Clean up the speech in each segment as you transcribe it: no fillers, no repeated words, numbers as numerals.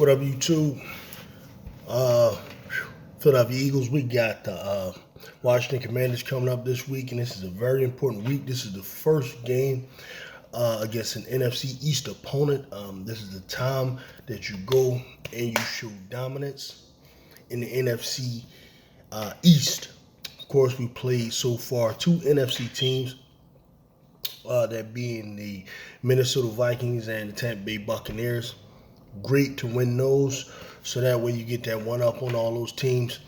What up, YouTube? Uh, Philadelphia Eagles. We got the Washington Commanders coming up this week, and this is a very important week. This is the first game against an NFC East opponent. This is the time that you go and you show dominance in the NFC East. Of course, we played so far two NFC teams, that being the Minnesota Vikings and the Tampa Bay Buccaneers. Great to win those, so that way you get that one up on all those teams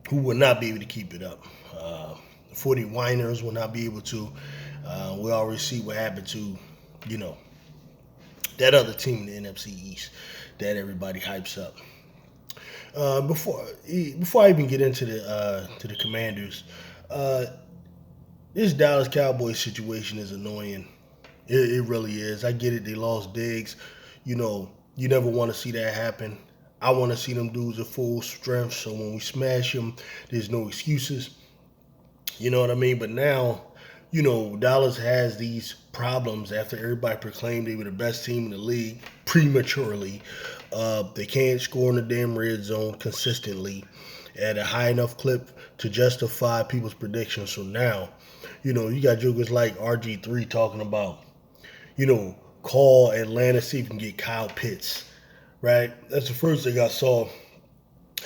who will not be able to keep it up. The 40 Winers will not be able to. We already see what happened to, that other team in the NFC East that everybody hypes up. Before I even get into the Commanders, this Dallas Cowboys situation is annoying. It really is. I get it. They lost Diggs. You never want to see that happen. I want to see them dudes at full strength, so when we smash them, there's no excuses. You know what I mean? But now, Dallas has these problems after everybody proclaimed they were the best team in the league prematurely. They can't score in the damn red zone consistently at a high enough clip to justify people's predictions. So now, you got jokers like RG3 talking about, call Atlanta, see if you can get Kyle Pitts, right? That's the first thing I saw.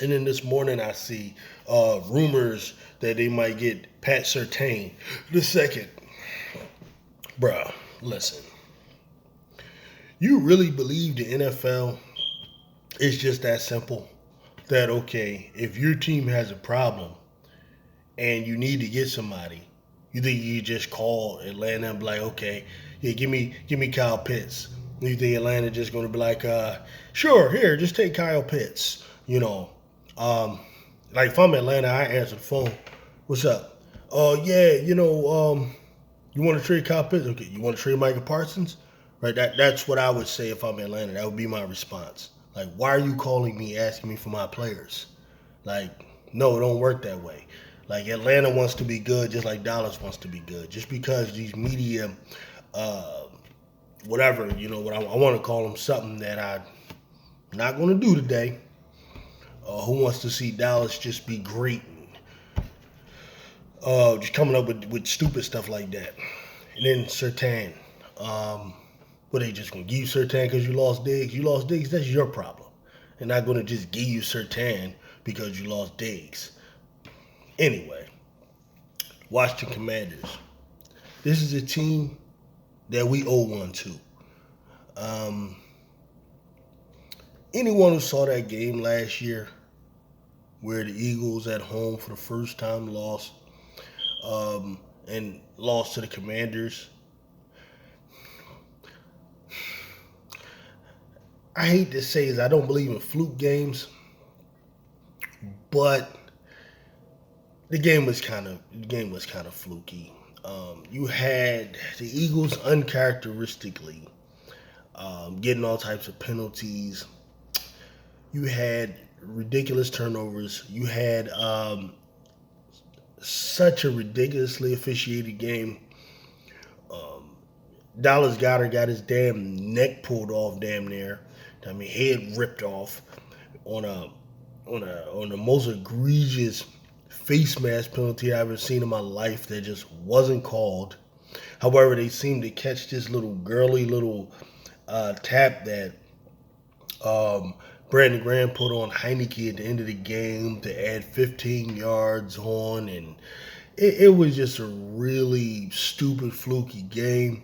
And then this morning I see rumors that they might get Pat Surtain the second. Bruh, listen. You really believe the NFL is just that simple? That, okay, if your team has a problem and you need to get somebody, you think you just call Atlanta and be like, okay, yeah, give me Kyle Pitts. You think Atlanta just going to be like, sure, here, just take Kyle Pitts. Like if I'm Atlanta, I answer the phone. What's up? Yeah, you want to trade Kyle Pitts? Okay, you want to trade Micah Parsons? Right, that's what I would say if I'm Atlanta. That would be my response. Like, why are you calling me, asking me for my players? Like, no, it don't work that way. Like, Atlanta wants to be good just like Dallas wants to be good. Just because these media, whatever, what I want to call them, something that I'm not going to do today. Who wants to see Dallas just be great? Just coming up with stupid stuff like that. And then Surtain. What, they just going to give you Surtain because you lost Diggs? You lost Diggs, that's your problem. They're not going to just give you Surtain because you lost Diggs. Anyway, Washington Commanders. This is a team that we owe one to. Anyone who saw that game last year where the Eagles at home for the first time lost, and lost to the Commanders, I hate to say this, I don't believe in fluke games, but the game was kind of fluky. You had the Eagles uncharacteristically getting all types of penalties. You had ridiculous turnovers. You had such a ridiculously officiated game. Dallas Goedert got his damn neck pulled off damn near. I mean, head ripped off on the most egregious face mask penalty I've ever seen in my life that just wasn't called. However, they seemed to catch this little girly little tap that Brandon Graham put on Heineke at the end of the game to add 15 yards on, and it was just a really stupid, fluky game.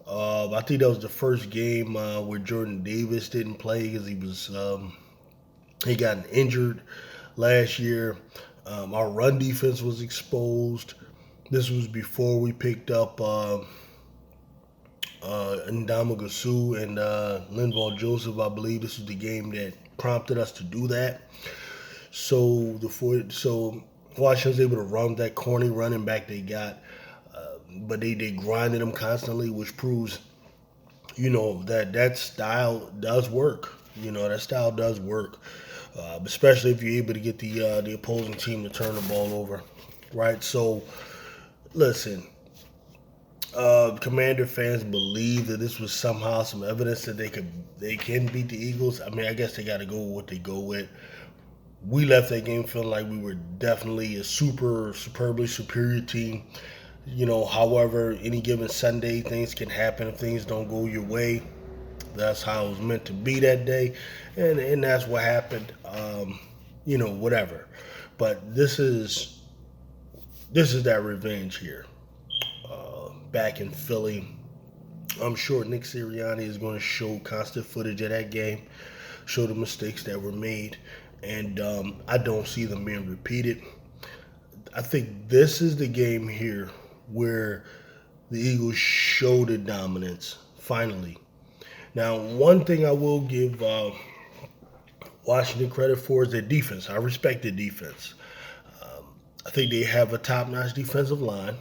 I think that was the first game where Jordan Davis didn't play because he got injured last year. Our run defense was exposed. This was before we picked up Ndamukong Suh and Linval Joseph. I believe this was the game that prompted us to do that. So Washington's able to run that corny running back they got, but they grinded them constantly, which proves, that style does work. That style does work, especially if you're able to get the opposing team to turn the ball over, right? So, listen, Commander fans believe that this was somehow some evidence that they can beat the Eagles. I mean, I guess they got to go with what they go with. We left that game feeling like we were definitely a superbly superior team. However, any given Sunday, things can happen if things don't go your way. That's how it was meant to be that day, and that's what happened. Whatever. But this is that revenge here. Back in Philly, I'm sure Nick Sirianni is going to show constant footage of that game, show the mistakes that were made, and I don't see them being repeated. I think this is the game here where the Eagles show the dominance, finally. Now, one thing I will give Washington credit for is their defense. I respect their defense. I think they have a top-notch defensive line.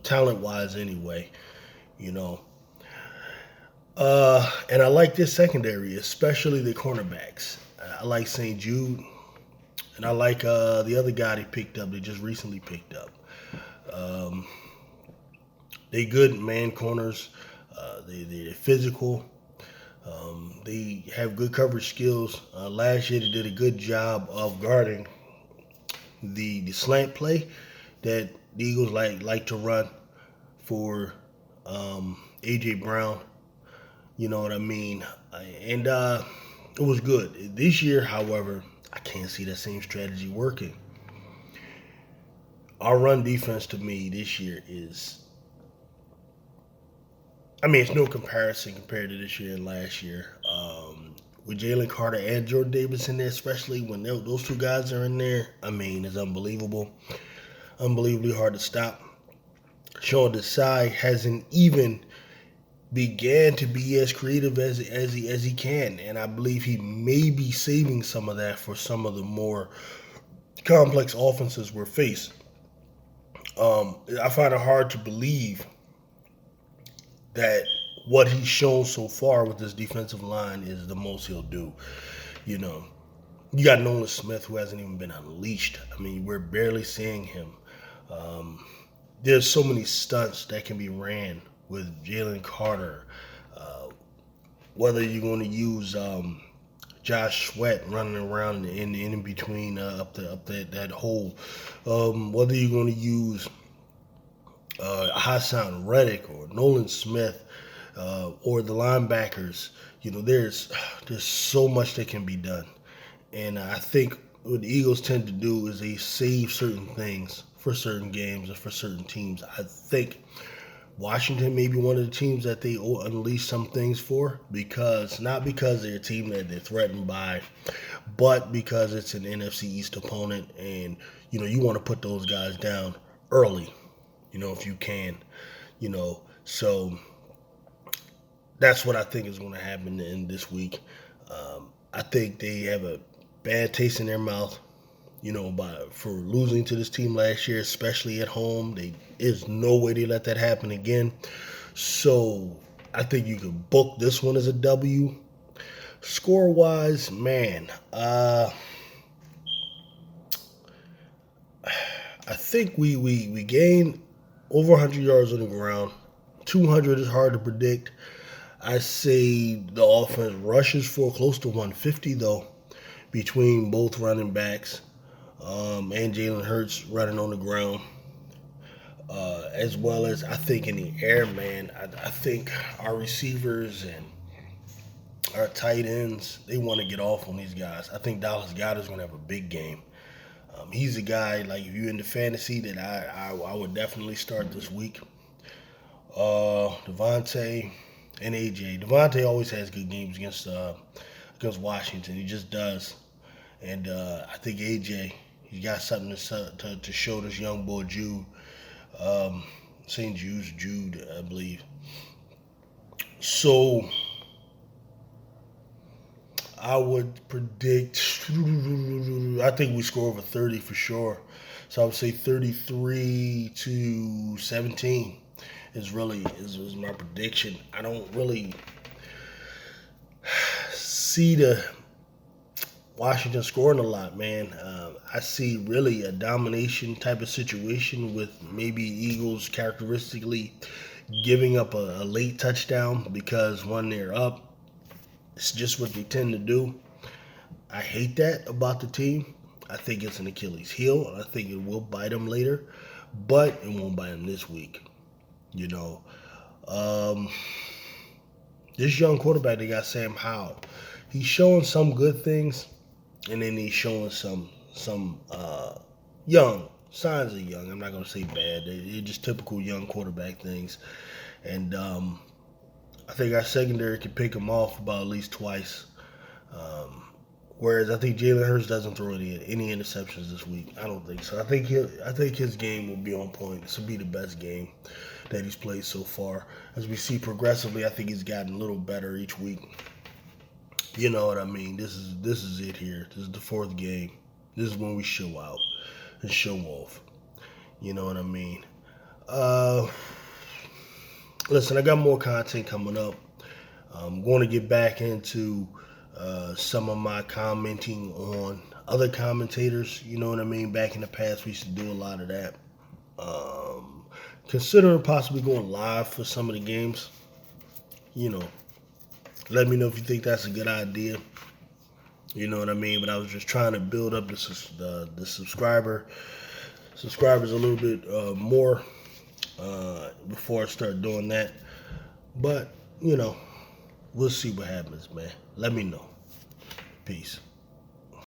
Talent-wise anyway, and I like this secondary, especially the cornerbacks. I like St. Jude, and I like the other guy they just recently picked up. They good man corners. They're physical. They have good coverage skills. Last year they did a good job of guarding the slant play that the Eagles like to run for A.J. Brown. You know what I mean? And it was good. This year, however, I can't see that same strategy working. Our run defense to me this year is, it's no comparison compared to this year and last year. With Jalen Carter and Jordan Davis in there, especially when those two guys are in there, it's unbelievable. Unbelievably hard to stop. Sean Desai hasn't even began to be as creative as he can, and I believe he may be saving some of that for some of the more complex offenses we're faced. I find it hard to believe that what he's shown so far with this defensive line is the most he'll do. You got Nolan Smith, who hasn't even been unleashed. We're barely seeing him. There's so many stunts that can be ran with Jalen Carter. Whether you're going to use Josh Sweat running around in between up that hole, whether you're going to use Hassan Reddick or Nolan Smith or the linebackers, there's so much that can be done. And I think what the Eagles tend to do is they save certain things for certain games and for certain teams. I think Washington may be one of the teams that they unleash some things for, not because they're a team that they're threatened by, but because it's an NFC East opponent, and you want to put those guys down early, if you can, So that's what I think is going to happen in this week. I think they have a bad taste in their mouth, for losing to this team last year, especially at home. There's no way they let that happen again. So I think you can book this one as a W. Score-wise, man, I think we gained over 100 yards on the ground. 200 is hard to predict. I say the offense rushes for close to 150, though, between both running backs and Jalen Hurts running on the ground, as well as I think in the air, man. I think our receivers and our tight ends, they want to get off on these guys. I think Dallas Cowboys is going to have a big game. He's a guy, like, if you're into fantasy, that I would definitely start this week. Devontae and AJ. Devontae always has good games against Washington. He just does. And I think AJ, he's got something to show this young boy Jude. St. Jude, I believe. So I would predict, I think we score over 30 for sure. So I would say 33-17 is my prediction. I don't really see Washington scoring a lot, man. I see really a domination type of situation with maybe Eagles characteristically giving up a late touchdown because when they're up, it's just what they tend to do. I hate that about the team. I think it's an Achilles heel. I think it will bite them later, but it won't bite them this week. You know, um, this young quarterback they got, Sam Howell. He's showing some good things, and then he's showing some young signs of young. I'm not gonna say bad. They're just typical young quarterback things, and I think our secondary can pick him off about at least twice. Um, Whereas I think Jalen Hurts doesn't throw any interceptions this week. I don't think so. I think his game will be on point. This will be the best game that he's played so far. As we see progressively, I think he's gotten a little better each week. You know what I mean? This is it here. This is the fourth game. This is when we show out and show off. You know what I mean? Uh, Listen, I got more content coming up. I'm going to get back into some of my commenting on other commentators. You know what I mean? Back in the past, we used to do a lot of that. Considering possibly going live for some of the games. You know, let me know if you think that's a good idea. You know what I mean? But I was just trying to build up the subscribers a little bit more before I start doing that. But you know, we'll see what happens, man. Let me know. Peace.